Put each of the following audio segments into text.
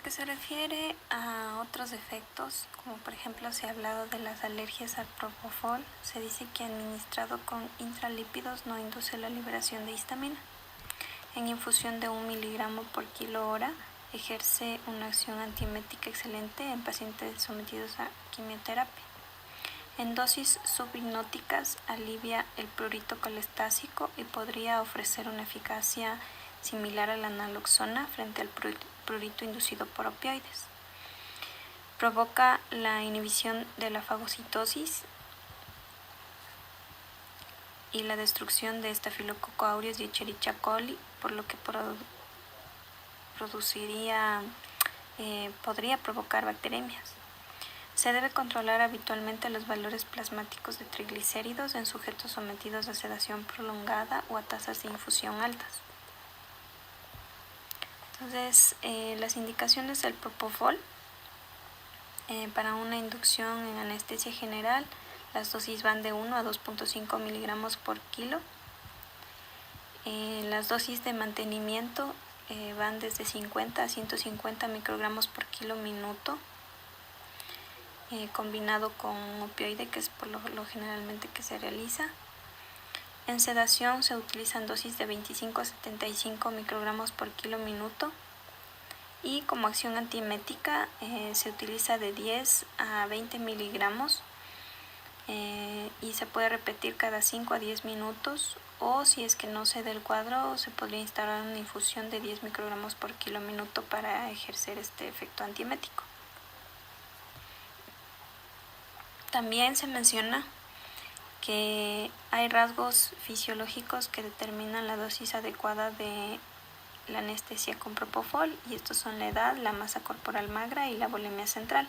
que se refiere a otros efectos, como por ejemplo se ha hablado de las alergias al propofol, se dice que administrado con intralípidos no induce la liberación de histamina. En infusión de 1 miligramo por kilo hora ejerce una acción antiemética excelente en pacientes sometidos a quimioterapia. En dosis subhipnóticas alivia el prurito colestásico y podría ofrecer una eficacia similar a la naloxona frente al prurito inducido por opioides. Provoca la inhibición de la fagocitosis y la destrucción de Staphylococcus aureus y Escherichia coli, por lo que podría provocar bacteremias. Se debe controlar habitualmente los valores plasmáticos de triglicéridos en sujetos sometidos a sedación prolongada o a tasas de infusión altas. Entonces, las indicaciones del propofol para una inducción en anestesia general, las dosis van de 1 a 2.5 miligramos por kilo. Las dosis de mantenimiento van desde 50 a 150 microgramos por kilo minuto, combinado con opioide, que es por lo generalmente que se realiza. En sedación se utilizan dosis de 25 a 75 microgramos por kilo minuto y como acción antiemética se utiliza de 10 a 20 miligramos y se puede repetir cada 5 a 10 minutos, o si es que no se da el cuadro se podría instalar una infusión de 10 microgramos por kilo minuto para ejercer este efecto antiemético. También se menciona que hay rasgos fisiológicos que determinan la dosis adecuada de la anestesia con propofol, y estos son la edad, la masa corporal magra y la volemia central.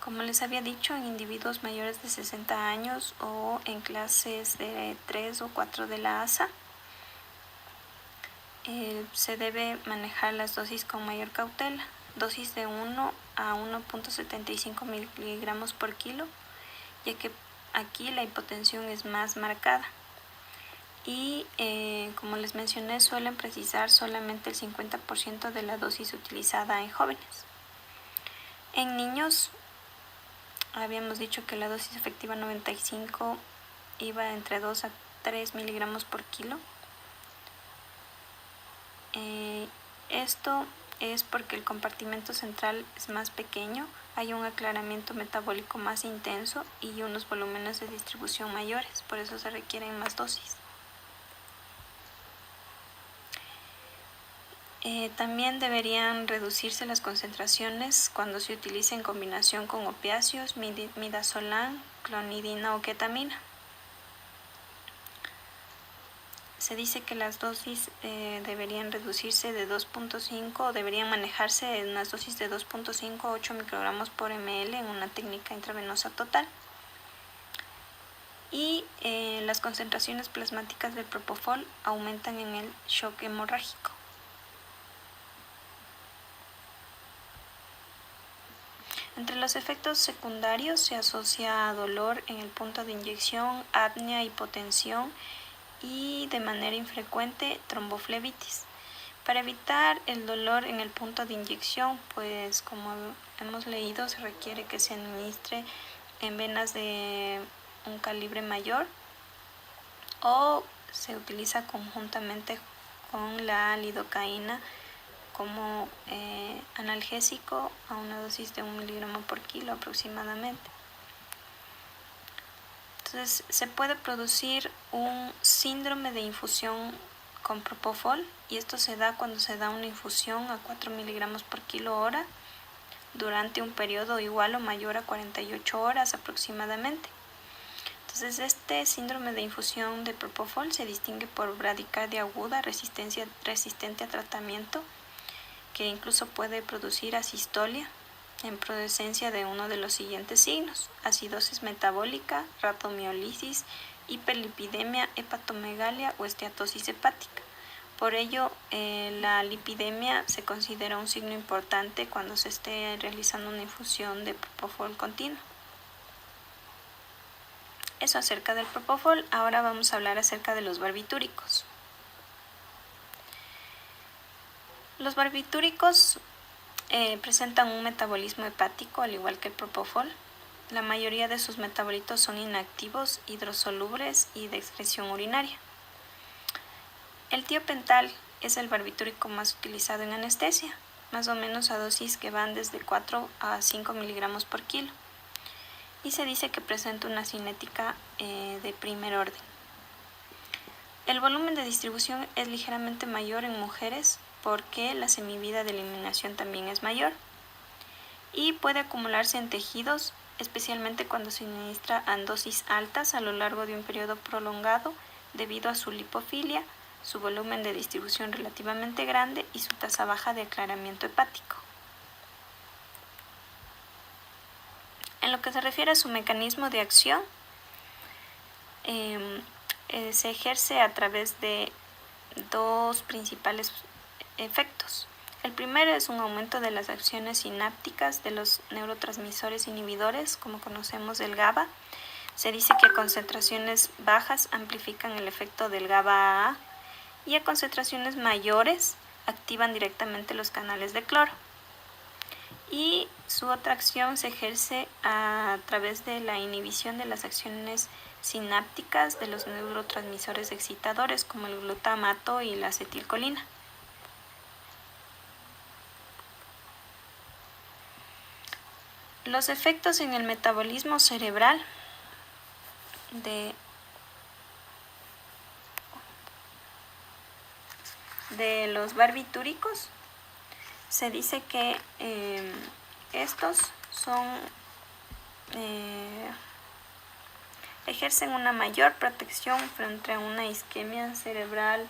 Como les había dicho, en individuos mayores de 60 años o en clases de 3 o 4 de la ASA, se debe manejar las dosis con mayor cautela, dosis de 1 a 1.75 miligramos por kilo, ya que aquí la hipotensión es más marcada. Y como les mencioné, suelen precisar solamente el 50% de la dosis utilizada en jóvenes. En niños, habíamos dicho que la dosis efectiva 95 iba entre 2 a 3 miligramos por kilo. Esto es porque el compartimento central es más pequeño, hay un aclaramiento metabólico más intenso y unos volúmenes de distribución mayores, por eso se requieren más dosis. También deberían reducirse las concentraciones cuando se utilice en combinación con opiáceos, midazolam, clonidina o ketamina. Se dice que las dosis deberían reducirse de 2.5 o deberían manejarse en unas dosis de 2.5 a 8 microgramos por ml en una técnica intravenosa total. Y las concentraciones plasmáticas del propofol aumentan en el shock hemorrágico. Entre los efectos secundarios se asocia a dolor en el punto de inyección, apnea, hipotensión y de manera infrecuente tromboflebitis. Para evitar el dolor en el punto de inyección, pues como hemos leído, se requiere que se administre en venas de un calibre mayor o se utiliza conjuntamente con la lidocaína como analgésico a una dosis de 1 miligramo por kilo aproximadamente. Entonces, se puede producir un síndrome de infusión con propofol, y esto se da cuando se da una infusión a 4 miligramos por kilo hora durante un periodo igual o mayor a 48 horas aproximadamente. Entonces, este síndrome de infusión de propofol se distingue por bradicardia aguda resistente a tratamiento, que incluso puede producir asistolia en presencia de uno de los siguientes signos: acidosis metabólica, ratomiolisis, hiperlipidemia, hepatomegalia o esteatosis hepática. Por ello, la lipidemia se considera un signo importante cuando se esté realizando una infusión de propofol continuo. Eso acerca del propofol. Ahora vamos a hablar acerca de los barbitúricos. Los barbitúricos presentan un metabolismo hepático al igual que el propofol. La mayoría de sus metabolitos son inactivos, hidrosolubles y de excreción urinaria. El tiopental es el barbitúrico más utilizado en anestesia, más o menos a dosis que van desde 4 a 5 miligramos por kilo. Y se dice que presenta una cinética de primer orden. El volumen de distribución es ligeramente mayor en mujeres porque la semivida de eliminación también es mayor. Y puede acumularse en tejidos, especialmente cuando se administra en dosis altas a lo largo de un periodo prolongado debido a su lipofilia, su volumen de distribución relativamente grande y su tasa baja de aclaramiento hepático. En lo que se refiere a su mecanismo de acción, se ejerce a través de dos principales efectos. El primero es un aumento de las acciones sinápticas de los neurotransmisores inhibidores, como conocemos el GABA. Se dice que a concentraciones bajas amplifican el efecto del GABA-A y a concentraciones mayores activan directamente los canales de cloro. Y su otra acción se ejerce a través de la inhibición de las acciones sinápticas de los neurotransmisores excitadores, como el glutamato y la acetilcolina. Los efectos en el metabolismo cerebral de los barbitúricos, se dice que estos ejercen una mayor protección frente a una isquemia cerebral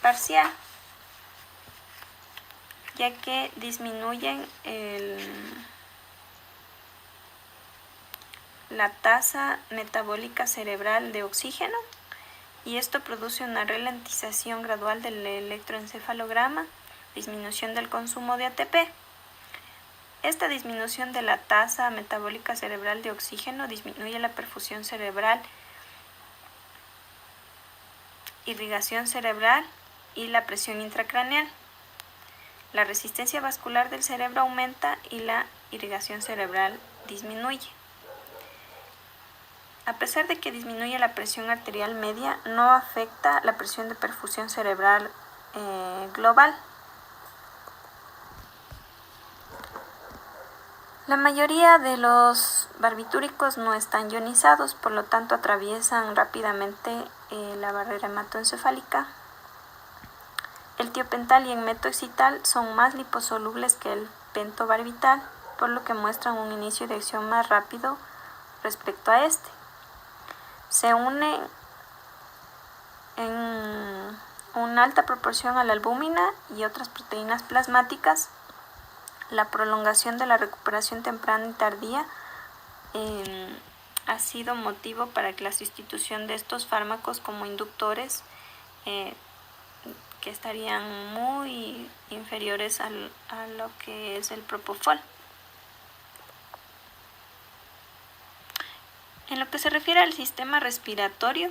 parcial, ya que disminuyen la tasa metabólica cerebral de oxígeno, y esto produce una ralentización gradual del electroencefalograma, disminución del consumo de ATP. Esta disminución de la tasa metabólica cerebral de oxígeno disminuye la perfusión cerebral, irrigación cerebral y la presión intracraneal. La resistencia vascular del cerebro aumenta y la irrigación cerebral disminuye. A pesar de que disminuye la presión arterial media, no afecta la presión de perfusión cerebral global. La mayoría de los barbitúricos no están ionizados, por lo tanto atraviesan rápidamente la barrera hematoencefálica. El tiopental y el metoxital son más liposolubles que el pentobarbital, por lo que muestran un inicio de acción más rápido respecto a este. Se unen en una alta proporción a la albúmina y otras proteínas plasmáticas. La prolongación de la recuperación temprana y tardía ha sido motivo para que la sustitución de estos fármacos como inductores que estarían muy inferiores a lo que es el propofol. En lo que se refiere al sistema respiratorio,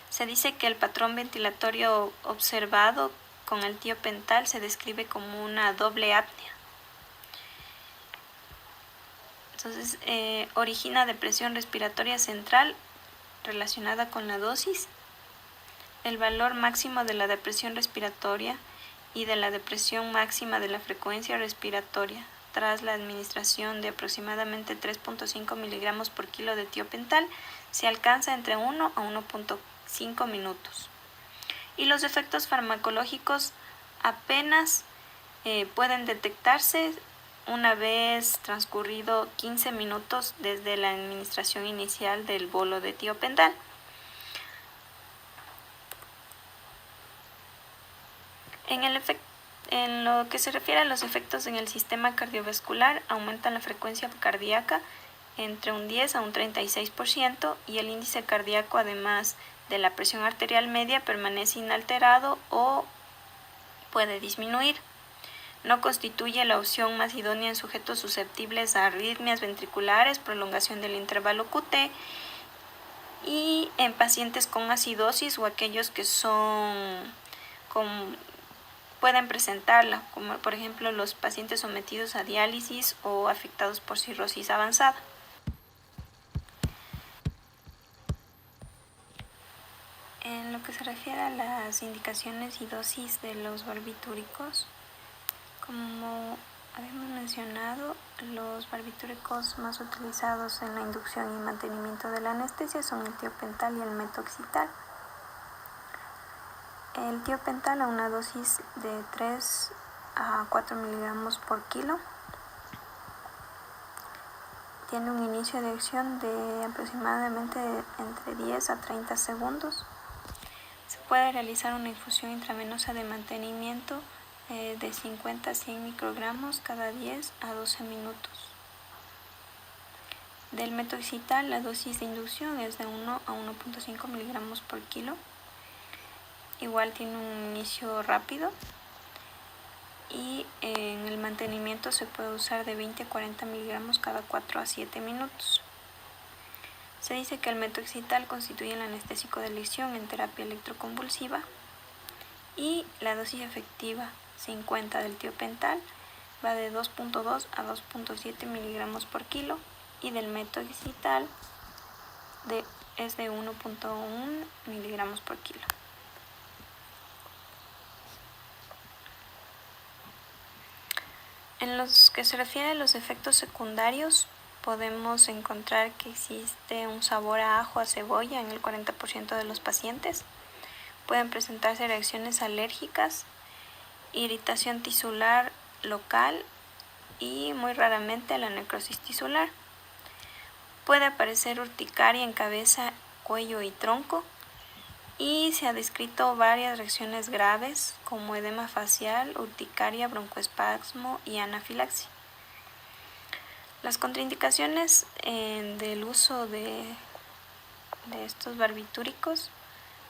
se dice que el patrón ventilatorio observado con el tiopental se describe como una doble apnea. Entonces, origina depresión respiratoria central relacionada con la dosis. El valor máximo de la depresión respiratoria y de la depresión máxima de la frecuencia respiratoria tras la administración de aproximadamente 3.5 miligramos por kilo de tiopental se alcanza entre 1 a 1.5 minutos. Y los efectos farmacológicos apenas pueden detectarse una vez transcurrido 15 minutos desde la administración inicial del bolo de tiopental. En lo que se refiere a los efectos en el sistema cardiovascular, aumentan la frecuencia cardíaca entre un 10 a un 36% y el índice cardíaco, además de la presión arterial media, permanece inalterado o puede disminuir. No constituye la opción más idónea en sujetos susceptibles a arritmias ventriculares, prolongación del intervalo QT y en pacientes con acidosis o aquellos que son con pueden presentarla, como por ejemplo los pacientes sometidos a diálisis o afectados por cirrosis avanzada. En lo que se refiere a las indicaciones y dosis de los barbitúricos, como habíamos mencionado, los barbitúricos más utilizados en la inducción y mantenimiento de la anestesia son el tiopental y el metoxital. El tiopental a una dosis de 3 a 4 miligramos por kilo tiene un inicio de acción de aproximadamente entre 10 a 30 segundos. Se puede realizar una infusión intravenosa de mantenimiento de 50 a 100 microgramos cada 10 a 12 minutos. Del metoxital, la dosis de inducción es de 1 a 1.5 miligramos por kilo. Igual tiene un inicio rápido. Y en el mantenimiento se puede usar de 20 a 40 miligramos cada 4 a 7 minutos. Se dice que el metoxital constituye el anestésico de elección en terapia electroconvulsiva y la dosis efectiva 50 del tiopental va de 2.2 a 2.7 miligramos por kilo y del metoxital es de 1.1 miligramos por kilo. En los que se refiere a los efectos secundarios, podemos encontrar que existe un sabor a ajo, a cebolla en el 40% de los pacientes. Pueden presentarse reacciones alérgicas, irritación tisular local y muy raramente la necrosis tisular. Puede aparecer urticaria en cabeza, cuello y tronco. Y se ha descrito varias reacciones graves como edema facial, urticaria, broncoespasmo y anafilaxia. Las contraindicaciones del uso de estos barbitúricos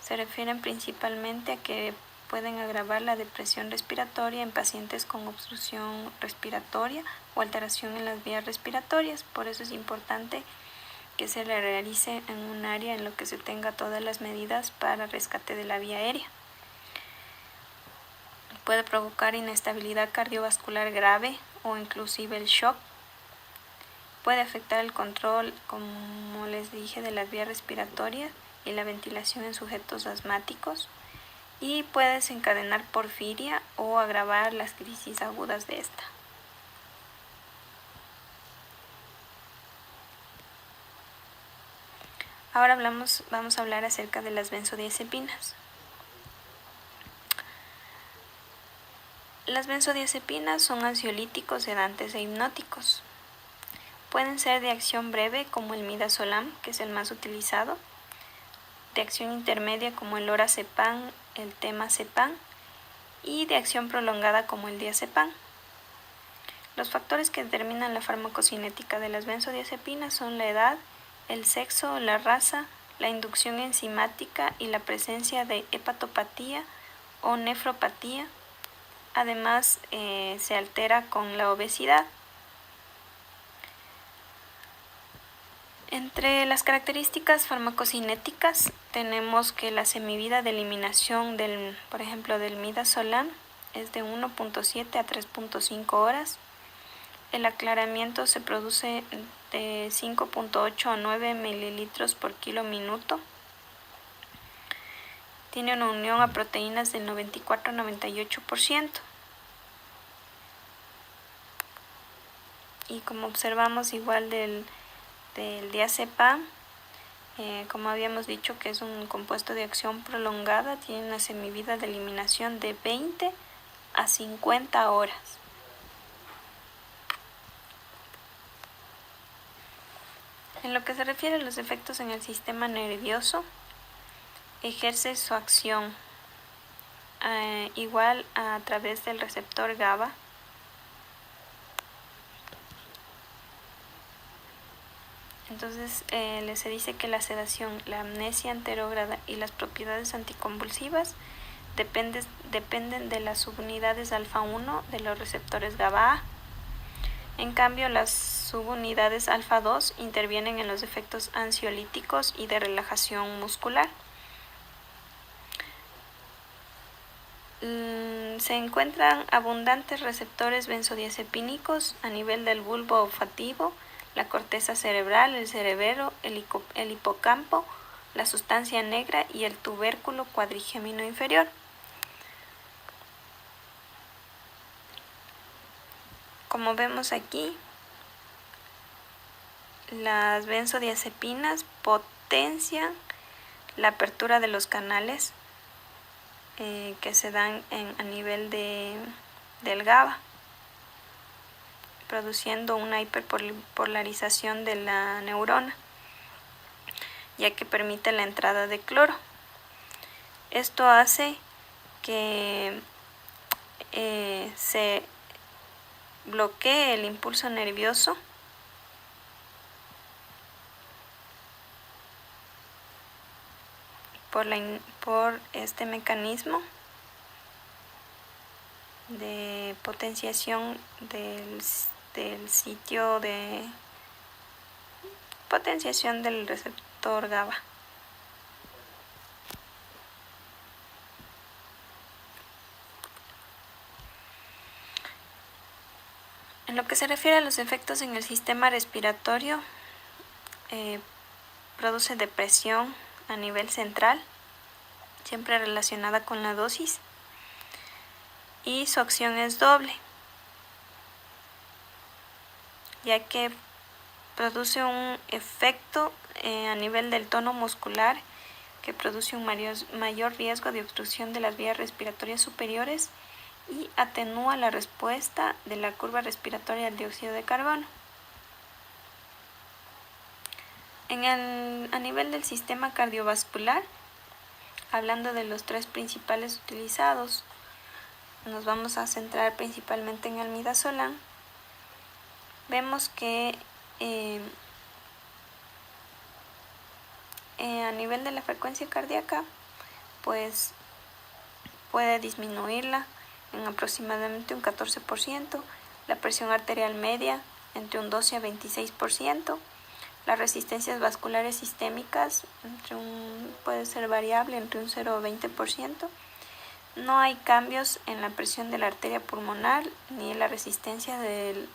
se refieren principalmente a que pueden agravar la depresión respiratoria en pacientes con obstrucción respiratoria o alteración en las vías respiratorias. Por eso es importante que se le realice en un área en lo que se tenga todas las medidas para rescate de la vía aérea. Puede provocar inestabilidad cardiovascular grave o inclusive el shock. Puede afectar el control, como les dije, de las vías respiratorias y la ventilación en sujetos asmáticos y puede desencadenar porfiria o agravar las crisis agudas de esta. Ahora vamos a hablar acerca de las benzodiazepinas. Las benzodiazepinas son ansiolíticos, sedantes e hipnóticos. Pueden ser de acción breve como el midazolam, que es el más utilizado, de acción intermedia como el lorazepam, el temazepam y de acción prolongada como el diazepam. Los factores que determinan la farmacocinética de las benzodiazepinas son la edad, el sexo, la raza, la inducción enzimática y la presencia de hepatopatía o nefropatía. Además, se altera con la obesidad. Entre las características farmacocinéticas tenemos que la semivida de eliminación por ejemplo, del midazolam es de 1.7 a 3.5 horas. El aclaramiento se produce de 5.8 a 9 mililitros por kilo minuto. Tiene una unión a proteínas del 94 a 98%. Y como observamos igual del diazepam, como habíamos dicho que es un compuesto de acción prolongada, tiene una semivida de eliminación de 20 a 50 horas. En lo que se refiere a los efectos en el sistema nervioso, ejerce su acción igual a través del receptor GABA. Entonces se dice que la sedación, la amnesia anterógrada y las propiedades anticonvulsivas dependen de las subunidades alfa-1 de los receptores GABA-A. En cambio, las subunidades alfa-2 intervienen en los efectos ansiolíticos y de relajación muscular. Se encuentran abundantes receptores benzodiazepínicos a nivel del bulbo olfativo, la corteza cerebral, el cerebelo, el hipocampo, la sustancia negra y el tubérculo cuadrigémino inferior. Como vemos aquí, las benzodiazepinas potencian la apertura de los canales que se dan a nivel del GABA, produciendo una hiperpolarización de la neurona, ya que permite la entrada de cloro. Esto hace que se bloquee el impulso nervioso por este mecanismo de potenciación del sitio de potenciación del receptor GABA. En lo que se refiere a los efectos en el sistema respiratorio, produce depresión a nivel central, siempre relacionada con la dosis, y su acción es doble, ya que produce un efecto a nivel del tono muscular que produce un mayor riesgo de obstrucción de las vías respiratorias superiores y atenúa la respuesta de la curva respiratoria al dióxido de carbono. A nivel del sistema cardiovascular, hablando de los tres principales utilizados, nos vamos a centrar principalmente en el midazolam. Vemos que a nivel de la frecuencia cardíaca, pues puede disminuirla en aproximadamente un 14%, la presión arterial media entre un 12 a 26%, las resistencias vasculares sistémicas puede ser variable entre un 0 a 20%. No hay cambios en la presión de la arteria pulmonar ni en la resistencia del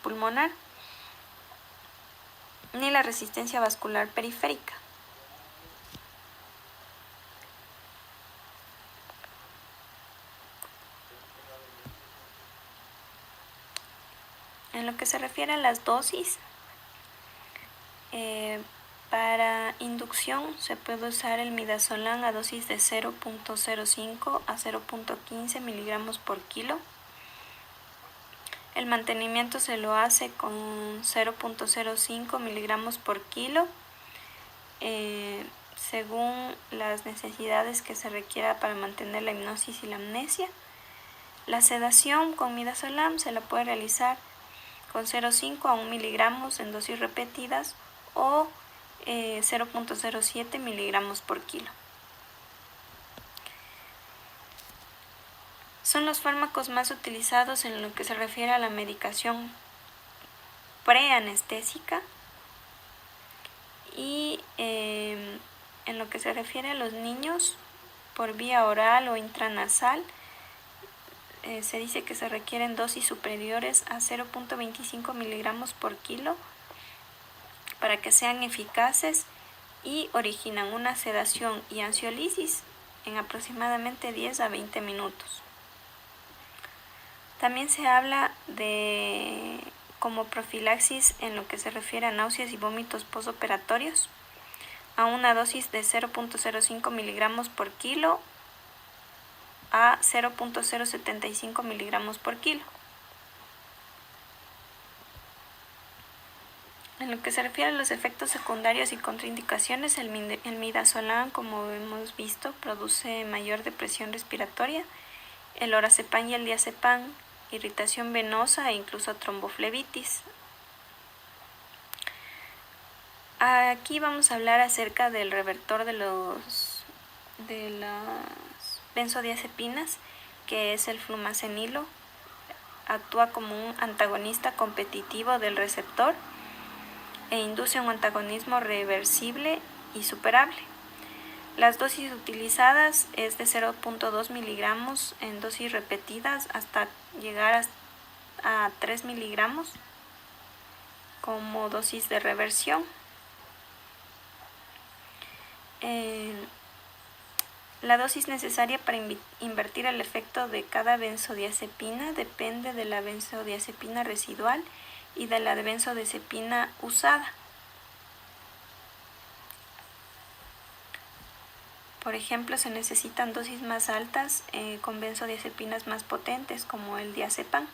pulmonar ni la resistencia vascular periférica. En lo que se refiere a las dosis, para inducción se puede usar el midazolam a dosis de 0.05 a 0.15 miligramos por kilo. El mantenimiento se lo hace con 0.05 miligramos por kilo, según las necesidades que se requiera para mantener la hipnosis y la amnesia. La sedación con midazolam se la puede realizar con 0.5 a 1 miligramos en dosis repetidas o 0.07 miligramos por kilo. Son los fármacos más utilizados en lo que se refiere a la medicación preanestésica y en lo que se refiere a los niños por vía oral o intranasal, se dice que se requieren dosis superiores a 0.25 miligramos por kilo para que sean eficaces y originan una sedación y ansiolisis en aproximadamente 10 a 20 minutos. También se habla de como profilaxis en lo que se refiere a náuseas y vómitos postoperatorios a una dosis de 0.05 miligramos por kilo a 0.075 miligramos por kilo. En lo que se refiere a los efectos secundarios y contraindicaciones, el midazolam, como hemos visto, produce mayor depresión respiratoria, el lorazepam y el diazepam, irritación venosa e incluso tromboflebitis. Aquí vamos a hablar acerca del revertor de las benzodiazepinas, que es el flumazenilo. Actúa como un antagonista competitivo del receptor e induce un antagonismo reversible y superable. Las dosis utilizadas es de 0.2 miligramos en dosis repetidas hasta llegar a 3 miligramos como dosis de reversión. La dosis necesaria para invertir el efecto de cada benzodiazepina depende de la benzodiazepina residual y de la benzodiazepina usada. Por ejemplo, se necesitan dosis más altas con benzodiazepinas más potentes, como el diazepam.